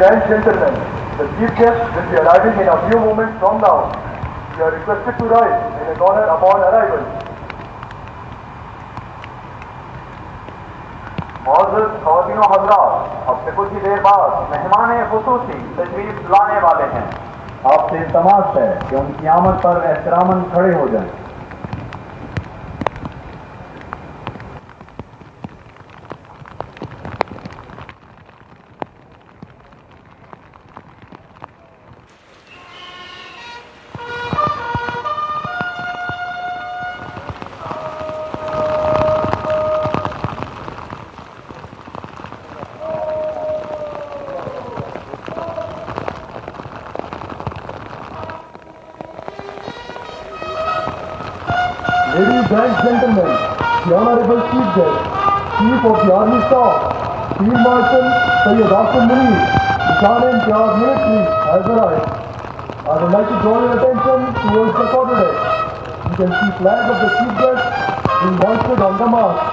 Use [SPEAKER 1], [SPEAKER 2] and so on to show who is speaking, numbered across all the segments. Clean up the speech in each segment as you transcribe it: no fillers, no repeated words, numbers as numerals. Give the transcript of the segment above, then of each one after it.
[SPEAKER 1] and gentlemen, the chief guest will be arriving in a few moments from now. You are requested to rise in his honor upon arrival.
[SPEAKER 2] मौजूद खवातीनो हजरात, अब से कुछ ही देर बाद मेहमान खुसूसी तशरीफ लाने वाले हैं। आपसे तमाश है कि उनकी आमद पर एहतरामन खड़े हो जाएं।
[SPEAKER 1] Ladies and gentlemen, the Honorable Chief Guest, Chief of the Army Staff, Field Marshal Sayyid Asim Munir, Lieutenant Imtiaz Military, has arrived. I would like to draw your attention towards the quarterdeck. You can see flag of the Chief Guest being hoisted on the mast.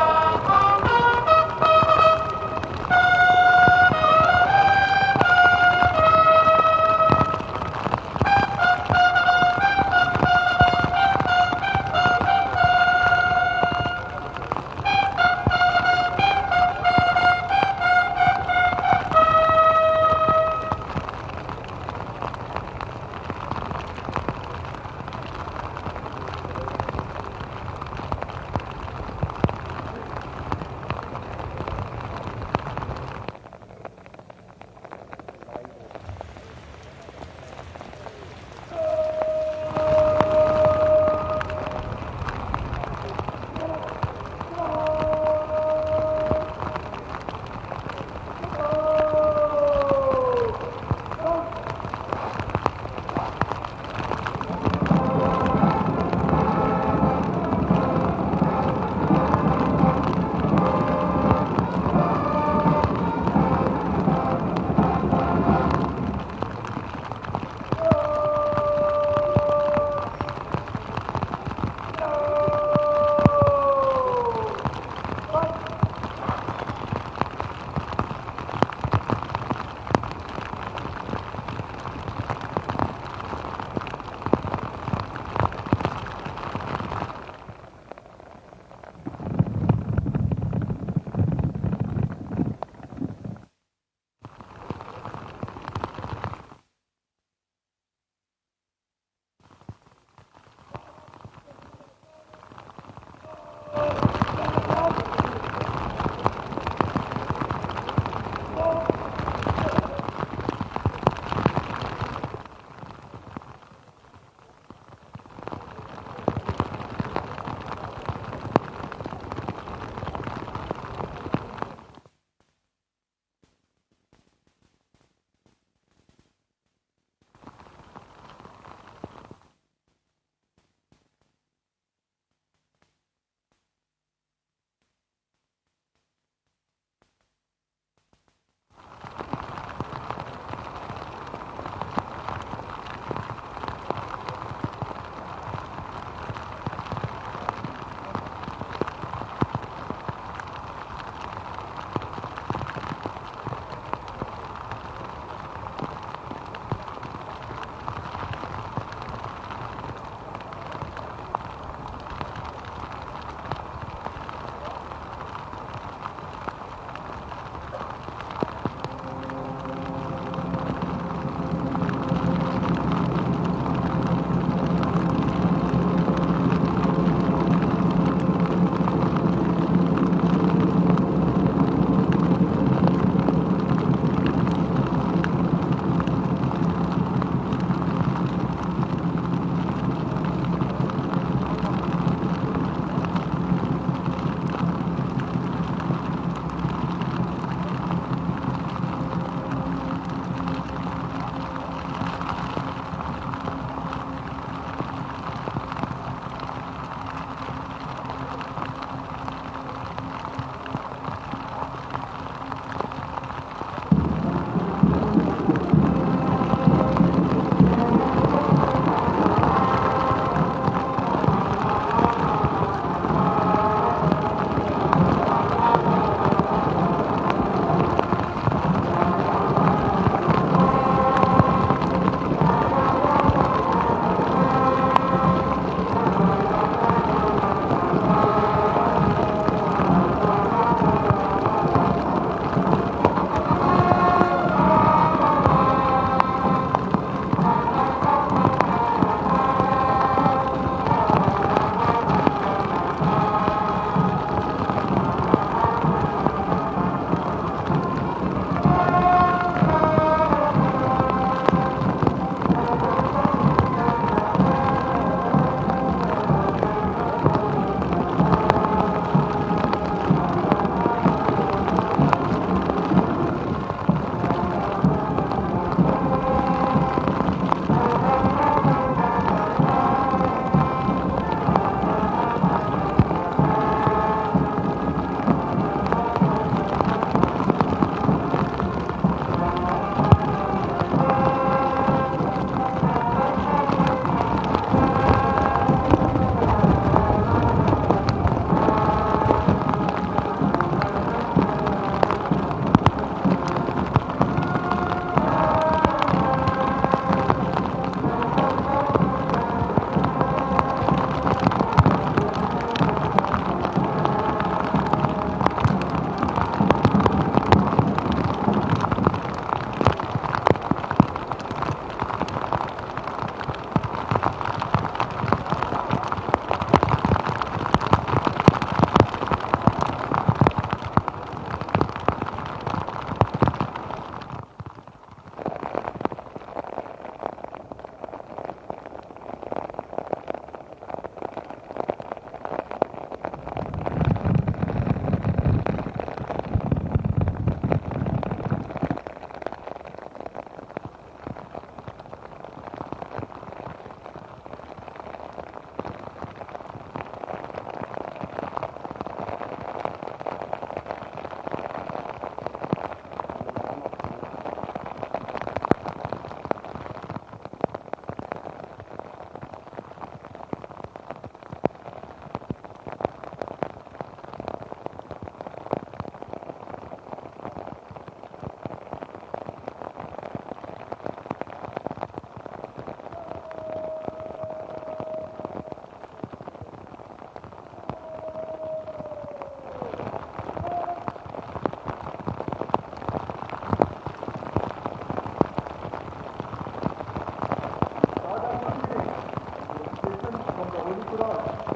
[SPEAKER 1] Holy Quran.